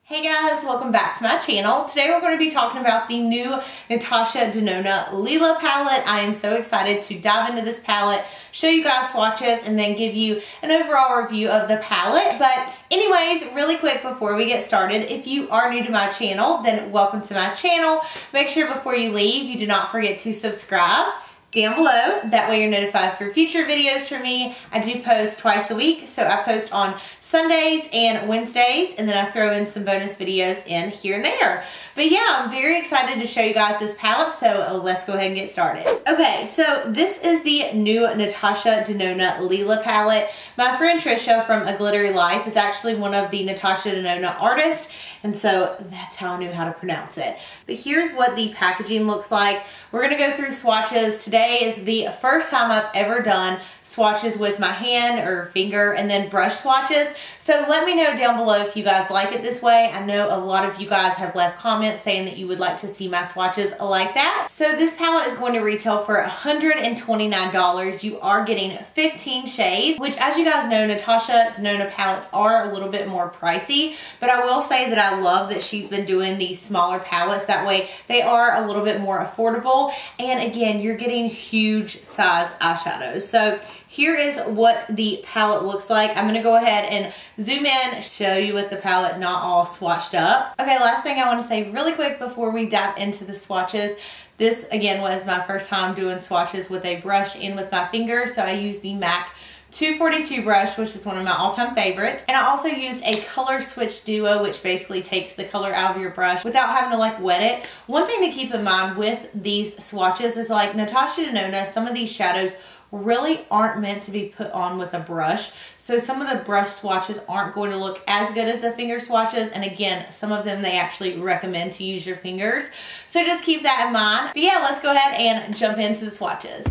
Hey guys, welcome back to my channel. Today we're going to be talking about the new Natasha Denona Lila palette. I am so excited to dive into this palette, show you guys swatches, and then give you an overall review of the palette. But anyways, really quick before we get started, if you are new to my channel, then welcome to my channel. Make sure before you leave, you do not forget to subscribe down below. That way you're notified for future videos from me. I do post twice a week, so I post on Sundays and Wednesdays, and then I throw in some bonus videos in here and there. But yeah, I'm very excited to show you guys this palette, so let's go ahead and get started. Okay, so this is the new Natasha Denona Lila palette. My friend Trisha from A Glittery Life is actually one of the Natasha Denona artists, and so that's how I knew how to pronounce it. But here's what the packaging looks like. We're gonna go through swatches. Today is the first time I've ever done swatches with my hand or finger and then brush swatches. So let me know down below if you guys like it this way. I know a lot of you guys have left comments saying that you would like to see my swatches like that. So this palette is going to retail for $129. You are getting 15 shades, which, as you guys know, Natasha Denona palettes are a little bit more pricey, but I will say that I love that she's been doing these smaller palettes. That way they are a little bit more affordable. And again, you're getting huge size eyeshadows. So here is what the palette looks like. I'm gonna go ahead and zoom in, show you with the palette not all swatched up. Okay, last thing I wanna say really quick before we dive into the swatches. This, again, was my first time doing swatches with a brush and with my fingers, so I used the MAC 242 brush, which is one of my all-time favorites. And I also used a color switch duo, which basically takes the color out of your brush without having to like wet it. One thing to keep in mind with these swatches is, like Natasha Denona, some of these shadows really aren't meant to be put on with a brush. So some of the brush swatches aren't going to look as good as the finger swatches. And again, some of them they actually recommend to use your fingers. So just keep that in mind. But yeah, let's go ahead and jump into the swatches.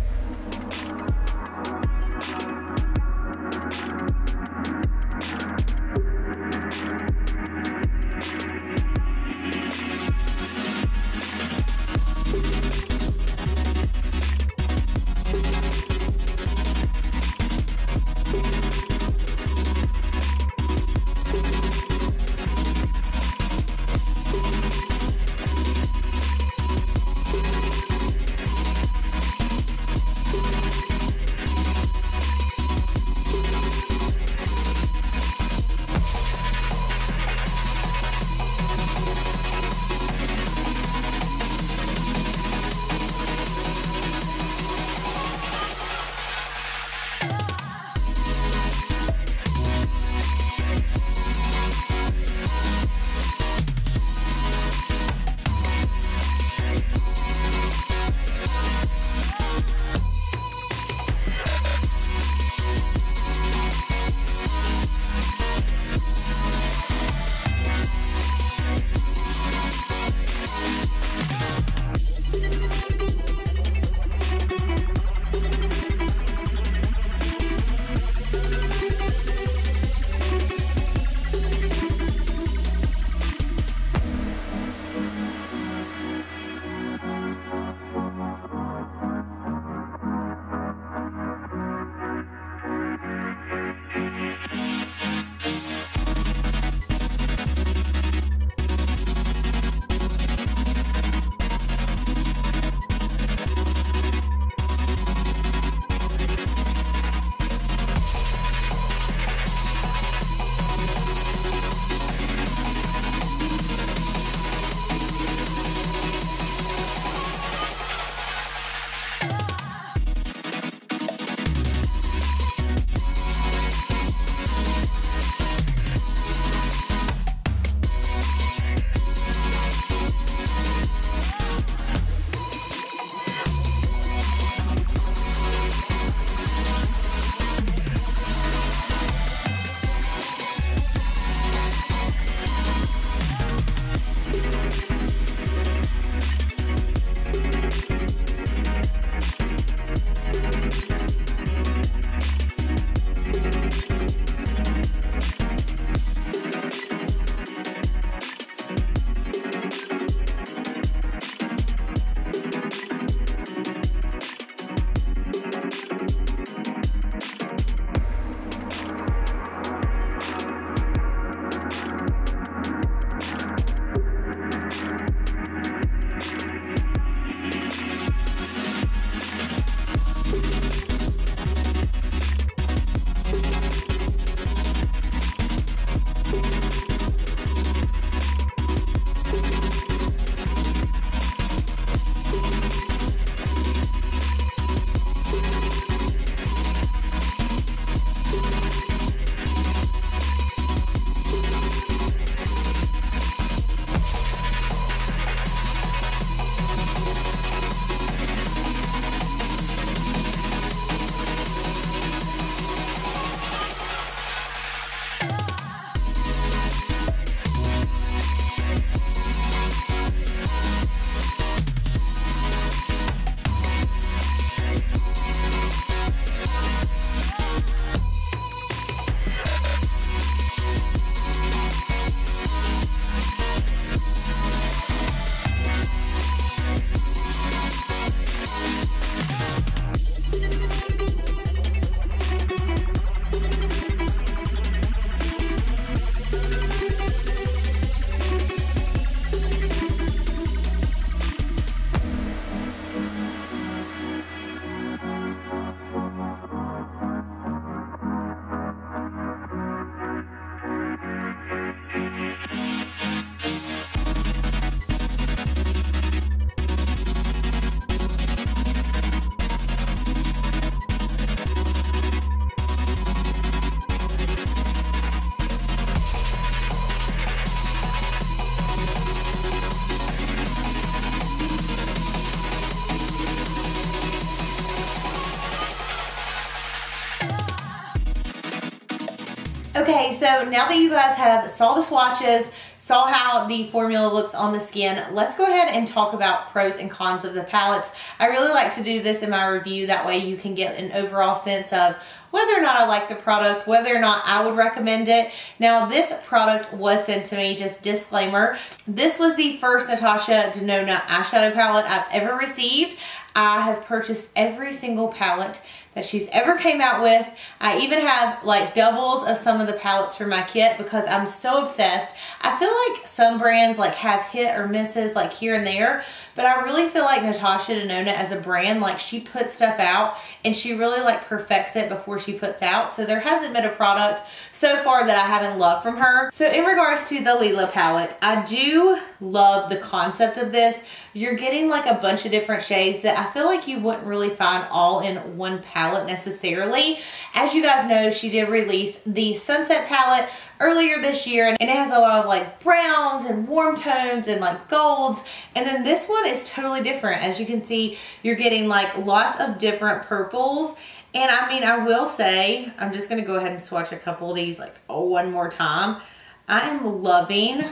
Okay, so now that you guys have saw the swatches, saw how the formula looks on the skin, let's go ahead and talk about pros and cons of the palettes. I really like to do this in my review, that way you can get an overall sense of whether or not I like the product, whether or not I would recommend it. Now, this product was sent to me, just disclaimer, this was the first Natasha Denona eyeshadow palette I've ever received. I have purchased every single palette that she's ever came out with. I even have like doubles of some of the palettes for my kit because I'm so obsessed. I feel like some brands like have hit or misses like here and there, but I really feel like Natasha Denona as a brand, like she puts stuff out and she really like perfects it before she puts out. So there hasn't been a product so far that I haven't loved from her. So in regards to the Lila palette, I do love the concept of this. You're getting like a bunch of different shades that I feel like you wouldn't really find all in one palette necessarily. As you guys know, she did release the Sunset palette earlier this year, and it has a lot of like browns and warm tones and like golds, and then this one is totally different. As you can see, you're getting like lots of different purples. And I mean, I will say, I'm just gonna go ahead and swatch a couple of these like one more time. I am loving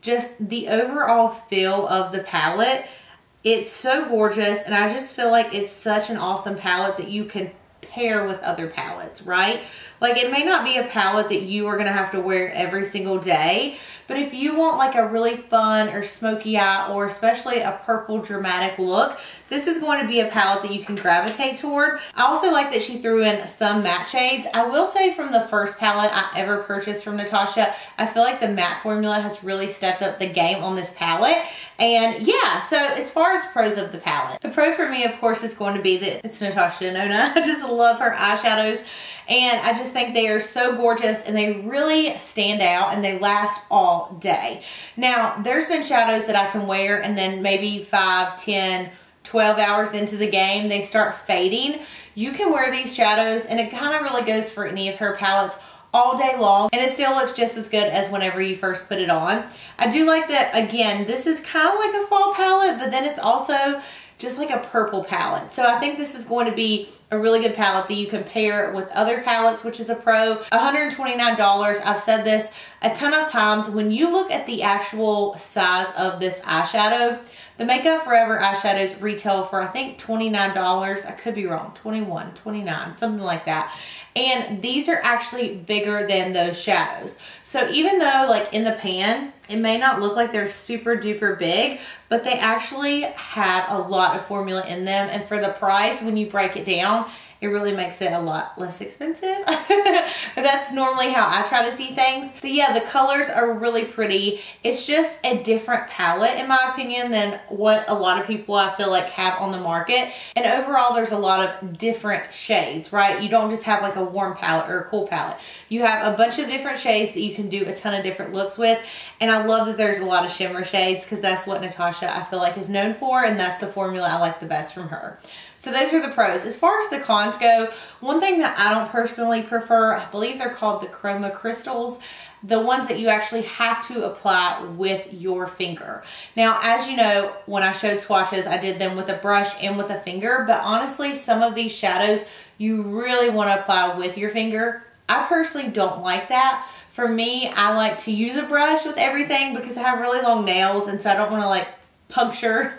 just the overall feel of the palette. It's so gorgeous, and I just feel like it's such an awesome palette that you can pair with other palettes, right? Like, it may not be a palette that you are gonna have to wear every single day, but if you want like a really fun or smoky eye, or especially a purple dramatic look, this is going to be a palette that you can gravitate toward. I also like that she threw in some matte shades. I will say from the first palette I ever purchased from Natasha, I feel like the matte formula has really stepped up the game on this palette. And yeah, so as far as pros of the palette, the pro for me, of course, is going to be that it's Natasha Denona. I just love her eyeshadows, and I just think they are so gorgeous, and they really stand out, and they last all day. Now, there's been shadows that I can wear, and then maybe 5, 10, 12 hours into the game, they start fading. You can wear these shadows, and it kind of really goes for any of her palettes, all day long, and it still looks just as good as whenever you first put it on. I do like that, again, this is kind of like a fall palette, but then it's also just like a purple palette. So I think this is going to be a really good palette that you can pair with other palettes, which is a pro. $129, I've said this a ton of times. When you look at the actual size of this eyeshadow, the Makeup Forever eyeshadows retail for I think $29. I could be wrong, 21, 29, something like that. And these are actually bigger than those shadows. So even though like in the pan, it may not look like they're super duper big, but they actually have a lot of formula in them. And for the price, when you break it down, it really makes it a lot less expensive. That's normally how I try to see things. So yeah, the colors are really pretty. It's just a different palette, in my opinion, than what a lot of people I feel like have on the market. And overall, there's a lot of different shades, right? You don't just have like a warm palette or a cool palette. You have a bunch of different shades that you can do a ton of different looks with. And I love that there's a lot of shimmer shades, because that's what Natasha, I feel like, is known for, and that's the formula I like the best from her. So those are the pros. As far as the cons go, one thing that I don't personally prefer, I believe they're called the chroma crystals, the ones that you actually have to apply with your finger. Now, as you know, when I showed swatches, I did them with a brush and with a finger, but honestly, some of these shadows you really want to apply with your finger. I personally don't like that. For me, I like to use a brush with everything because I have really long nails, and so I don't want to like puncture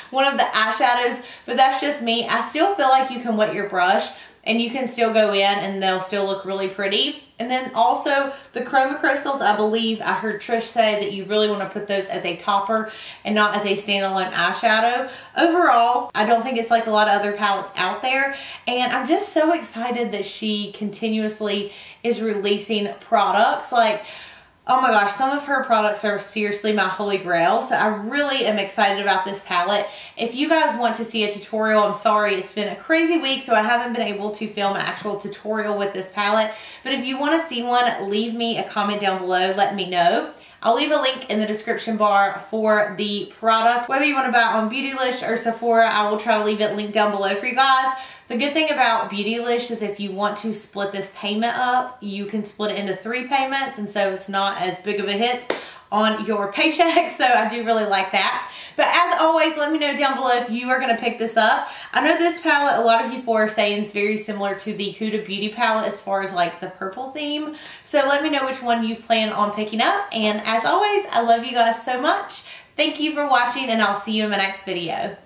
one of the eyeshadows, but that's just me. I still feel like you can wet your brush and you can still go in and they'll still look really pretty. And then also the chroma crystals, I believe I heard Trish say that you really want to put those as a topper and not as a standalone eyeshadow. Overall, I don't think it's like a lot of other palettes out there, and I'm just so excited that she continuously is releasing products. Like, oh my gosh, some of her products are seriously my holy grail. So I really am excited about this palette. If you guys want to see a tutorial, I'm sorry, it's been a crazy week, so I haven't been able to film an actual tutorial with this palette. But if you want to see one, leave me a comment down below, let me know. I'll leave a link in the description bar for the product. Whether you want to buy it on Beautylish or Sephora, I will try to leave it linked down below for you guys. The good thing about Beautylish is if you want to split this payment up, you can split it into 3 payments, and so it's not as big of a hit on your paycheck, so I do really like that. But as always, let me know down below if you are going to pick this up. I know this palette, a lot of people are saying it's very similar to the Huda Beauty palette as far as like the purple theme. So let me know which one you plan on picking up. And as always, I love you guys so much. Thank you for watching, and I'll see you in my next video.